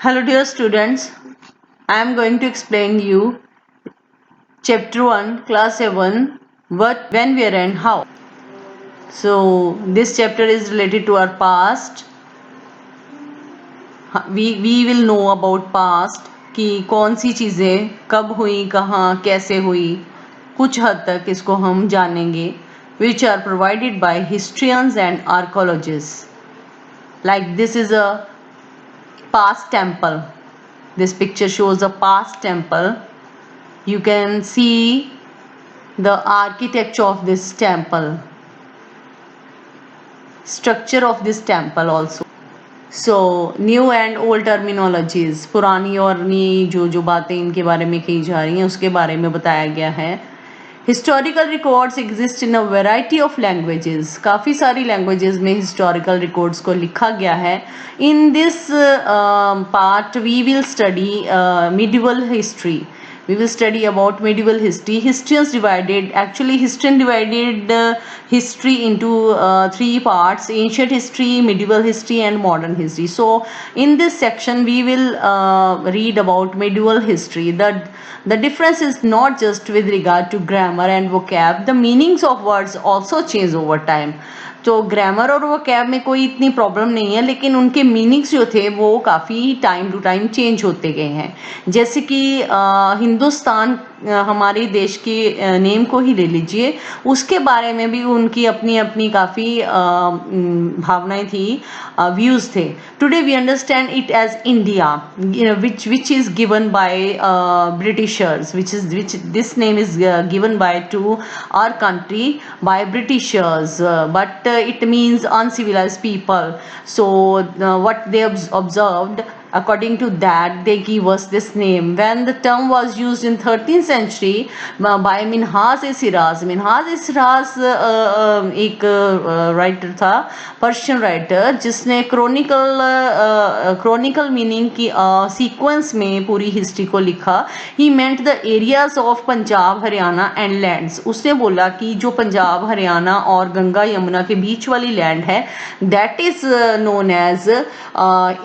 Hello dear students, I am going to explain you chapter 1 class 7 what, when, where and how. So this chapter is related to our past. We will know about past कि कौन सी चीज़ें कब हुई, कहाँ, कैसे हुई. कुछ हद तक इसको हम जानेंगे, which are provided by historians and archaeologists. Like this is a past temple. This picture shows a past temple. You can see the architecture of this temple, structure of this temple also. So new and old terminologies, पुरानी और नई जो बातें इनके बारे में कही जा रही हैं उसके बारे में बताया गया है. Historical records exist in a variety of languages. काफ़ी सारी languages में historical records को लिखा गया है. In this part we will study medieval history. We will study about medieval history. Historians divided history into three parts: ancient history, medieval history and modern history. So in this section we will read about medieval history. The difference is not just with regard to grammar and vocab. The meanings of words also change over time. तो grammar और वो cab में कोई इतनी problem नहीं है, लेकिन उनके मीनिंग्स जो थे वो काफ़ी टाइम टू टाइम चेंज होते गए हैं. जैसे कि हिंदुस्तान हमारे देश के नेम को ही ले लीजिए, उसके बारे में भी उनकी अपनी अपनी काफ़ी भावनाएं थी, व्यूज़ थे. Today we understand it as India, which is given by Britishers, which this name is given by to our country by Britishers, but it means uncivilized people. So what they observed, according to that they give us this name. When the term was used in 13th century by Minhaj-e-Shiraz. Minhaj-e-Shiraz एक writer था, Persian writer, जिसने chronicle meaning की sequence में पूरी history को लिखा. He meant the areas of Punjab, Haryana and lands. उसने बोला कि जो पंजाब, हरियाणा और गंगा यमुना के बीच वाली लैंड है, that is known as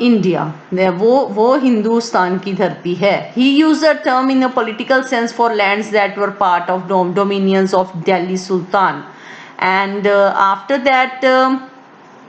India. वो हिंदुस्तान की धरती है. He use the term in a political sense for lands that were part of dominions of Delhi sultan. And after that,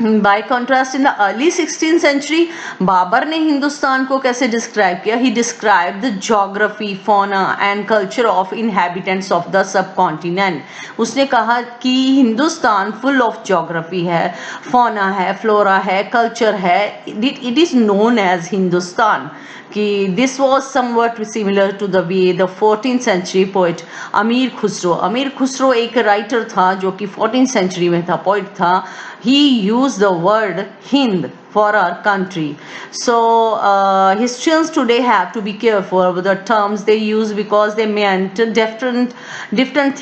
by contrast, in the early 16th century, Babur ने हिंदुस्तान को कैसे describe किया? He describe the geography, fauna and culture of inhabitants of the subcontinent. उसने कहा कि Hindustan full of geography है, fauna है, flora है, कल्चर है. It is known as Hindustan. कि this was somewhat similar to the way the 14th century poet Amir Khusrau एक writer था जो कि 14th century में था, पोइट था. he used the word Hind for our country. So historians today have to be careful with the terms they use because they meant different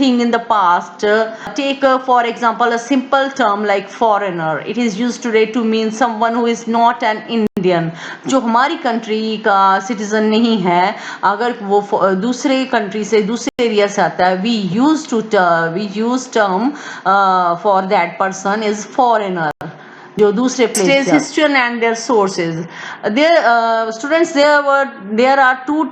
thing in the past. Take for example a simple term like foreigner. It is used today to mean someone who is not an Indian, जो हमारी country का citizen नहीं है. अगर वो दूसरे country से, दूसरे एरिया से आता है, we use term for that person is foreigner, जो दूसरे place. Historian and their sources. Their students, there are two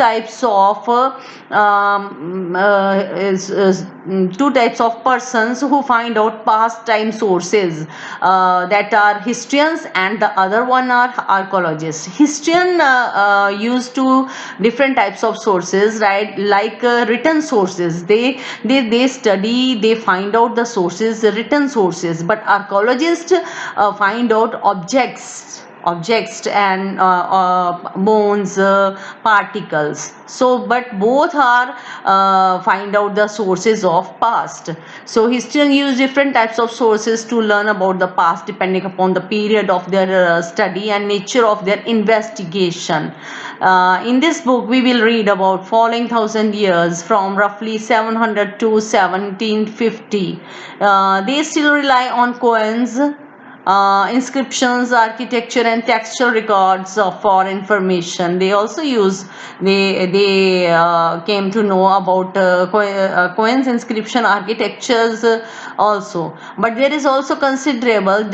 types of persons who find out past time sources, that are historians and the other one are archaeologists. Historian used to different types of sources, right? Like written sources, they study, they find out the sources, written sources. But archaeologists find out objects and bones, particles. So but both are find out the sources of past. So historians use different types of sources to learn about the past depending upon the period of their study and nature of their investigation. In this book we will read about following 1000 years from roughly 700 to 1750. They still rely on coins, inscriptions, architecture, and textual records for information. They also use they came to know about coins inscription architectures also. But there is also considerable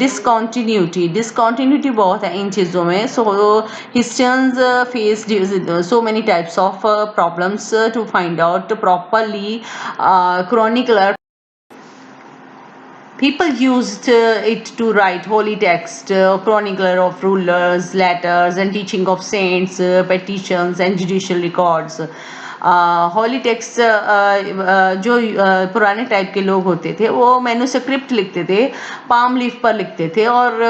discontinuity. Discontinuity बहुत है इन चीज़ों में. So Christians faced so many types of problems to find out properly chronicler. People used it to write holy text, chronicler of rulers, letters, and teaching of saints, petitions, and judicial records. Holy text जो पुराने type के लोग होते थे वो manuscript लिखते थे, palm leaf पर लिखते थे. और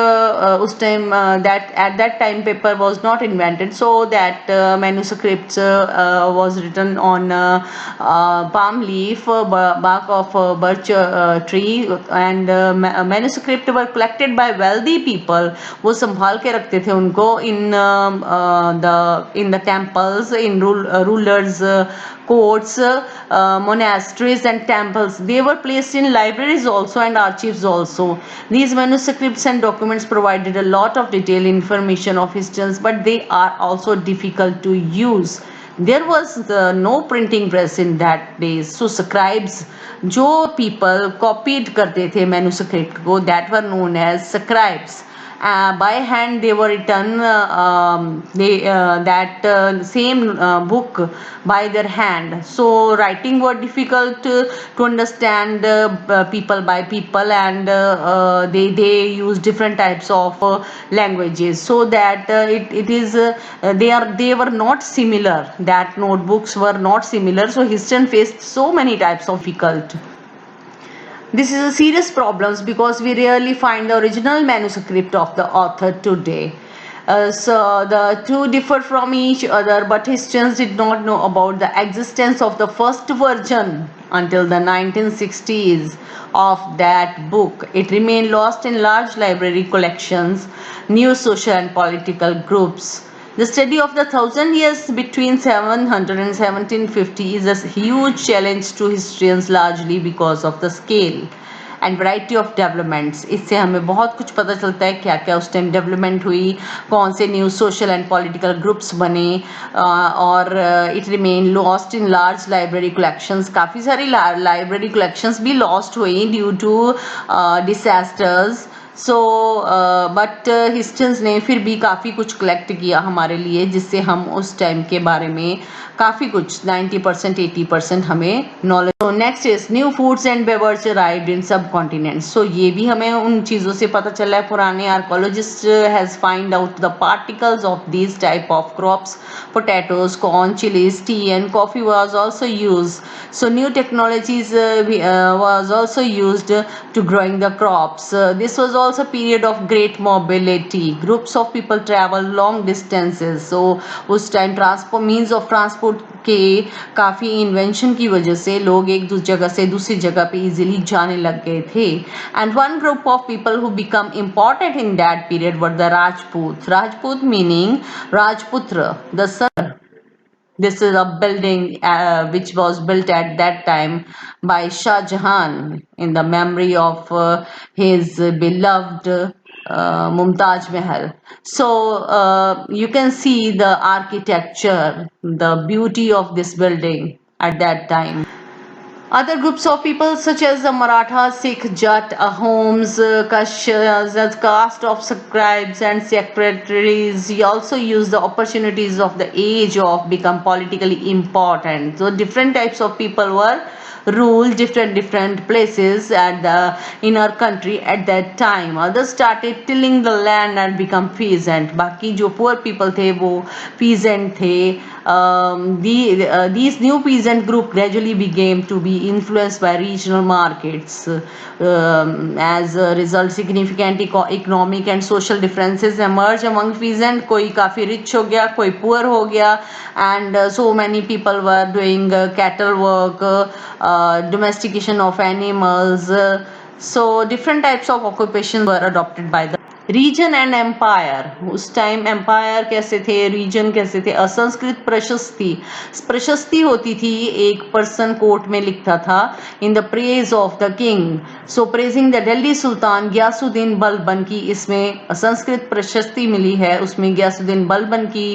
उस time that at that time paper was not invented, so that manuscripts was written on palm leaf, bark of birch tree, and manuscript were collected by wealthy people. वो संभाल के रखते थे उनको in the temples, in rulers courts, monasteries and temples. They were placed in libraries also and archives also. These manuscripts and documents provided a lot of detailed information of historians, but they are also difficult to use. There was no printing press in that days, so scribes, जो people copied करते थे manuscript को, that were known as scribes. By hand they were written that same book by their hand. So writing were difficult to understand people by people, and they use different types of languages, so that they were not similar. That notebooks were not similar, so Historian faced so many types of difficulty. This is a serious problem because we rarely find the original manuscript of the author today. So the two differ from each other, but historians did not know about the existence of the first version until the 1960s of that book. It remained lost in large library collections, new social and political groups. The study of the 1,000 years between 700 and 1750 is a huge challenge to historians, largely because of the scale and variety of developments. इससे हमें बहुत कुछ पता चलता है क्या क्या उस टाइम डेवलपमेंट हुई, कौन से new social and political groups बने, और it remain lost in large library collections. काफ़ी सारी लाइब्रेरी कलेक्शंस भी लॉस्ट हुई due to disasters. So but historians ने फिर भी काफ़ी कुछ कलेक्ट किया हमारे लिए, जिससे हम उस टाइम के बारे में काफ़ी कुछ 90% 80% हमें नॉलेज. तो next is new foods and beverages arrived in subcontinents. सो ये भी हमें उन चीज़ों से पता चला है. पुराने archaeologist has find out the particles of these type of crops, potatoes, corn, chillies, T and coffee was also use. So new technologies was also used to growing the crops. This was also period of great mobility. Groups of people travel long distances. So उस time means of transport के काफ़ी invention की वजह से लोग एक जगह से दूसरी जगह पे easily जाने लग गए थे. And one group of people who become important in that period were the Rajput. Rajput meaning Rajputra, the son. This is a building which was built at that time by Shah Jahan in the memory of his beloved Mumtaz Mahal. So you can see the architecture, the beauty of this building at that time. Other groups of people such as the Marathas, Sikh, Jat, Ahoms, Kashyas, as caste of scribes and secretaries, he also used the opportunities of the age of become politically important. So different types of people were ruled different places in our country at that time. Others started tilling the land and become peasant. बाकी जो poor people थे वो peasant थे. These new peasant group gradually began to be influenced by regional markets. As a result, significant economic and social differences emerged among peasant. कोई काफ़ी rich हो गया, कोई poor हो गया, and so many people were doing cattle work, domestication of animals. So different types of occupations were adopted by the region and empire, उस time empire कैसे थे, रीजन कैसे थे। असंस्कृत प्रशस्ति, प्रशस्ति होती थी, एक पर्सन कोर्ट में लिखता था in the praise of the king, so praising the Delhi sultan Ghiyasuddin Balban की इसमें संस्कृत प्रशस्ति मिली है, उसमें गयासुद्दीन बलबन की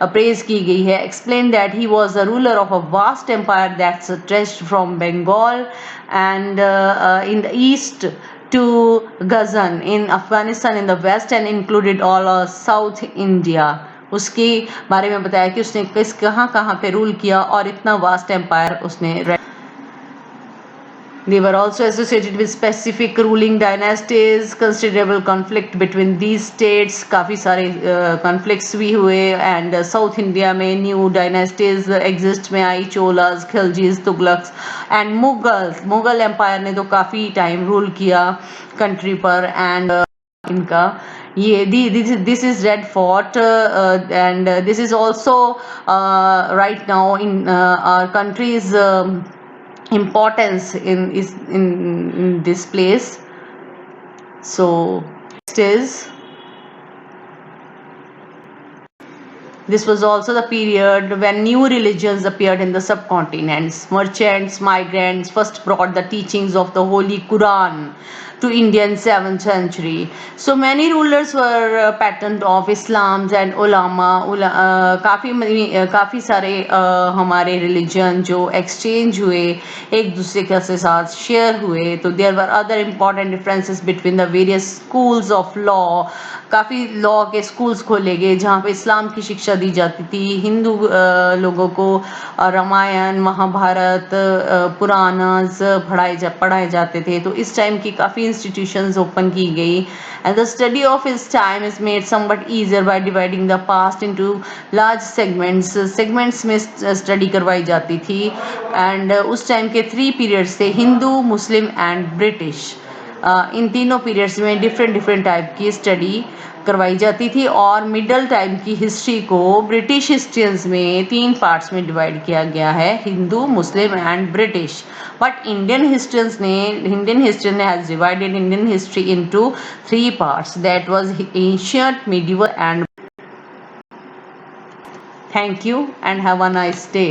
प्रेज की गई है। Explain that he was the ruler of a vast empire that stretched from Bengal and in the east to Ghazan in Afghanistan in the west and included all of South India। उसके बारे में बताया कि उसने कहाँ पे रूल किया और इतना वास्ट एम्पायर उसने। They were also associated with specific ruling dynasties, considerable conflict between these states, काफ़ी सारे conflicts भी हुए, and South India में new dynasties exist में आई, चोलास, खिलजीज, तुगलक्स and मुगल्स। मुगल एम्पायर ने तो काफ़ी टाइम रूल किया कंट्री पर, and इनका ये this is Red Fort and this is also right now in our country's importance in this place. So next is, this was also the period when new religions appeared in the subcontinents. Merchants, migrants first brought the teachings of the Holy Quran to India in 7th century. So many rulers were patterned of Islam and ulama. काफ़ी सारे हमारे religion जो exchange हुए, एक दूसरे के साथ share हुए। तो there were other important differences between the various schools of law. काफ़ी लॉ के स्कूल्स खोले गए जहाँ पे इस्लाम की शिक्षा दी जाती थी। हिंदू लोगों को रामायण, महाभारत, पुराणास पढ़ाए जाते थे। तो इस टाइम की काफ़ी इंस्टीट्यूशंस ओपन की गई। And the study of his time is made somewhat easier by dividing the past into large segments में स्टडी करवाई जाती थी। एंड उस टाइम के 3 पीरियड्स थे, हिंदू, मुस्लिम एंड ब्रिटिश। इन तीनों पीरियड्स में डिफरेंट टाइप की स्टडी करवाई जाती थी। और मिडल टाइम की हिस्ट्री को ब्रिटिश हिस्ट्रियंस में 3 पार्ट्स में डिवाइड किया गया है, Hindu, Muslim and British. But Indian historian has divided Indian history into 3 parts, that was ancient, medieval and. Thank you and have a nice day.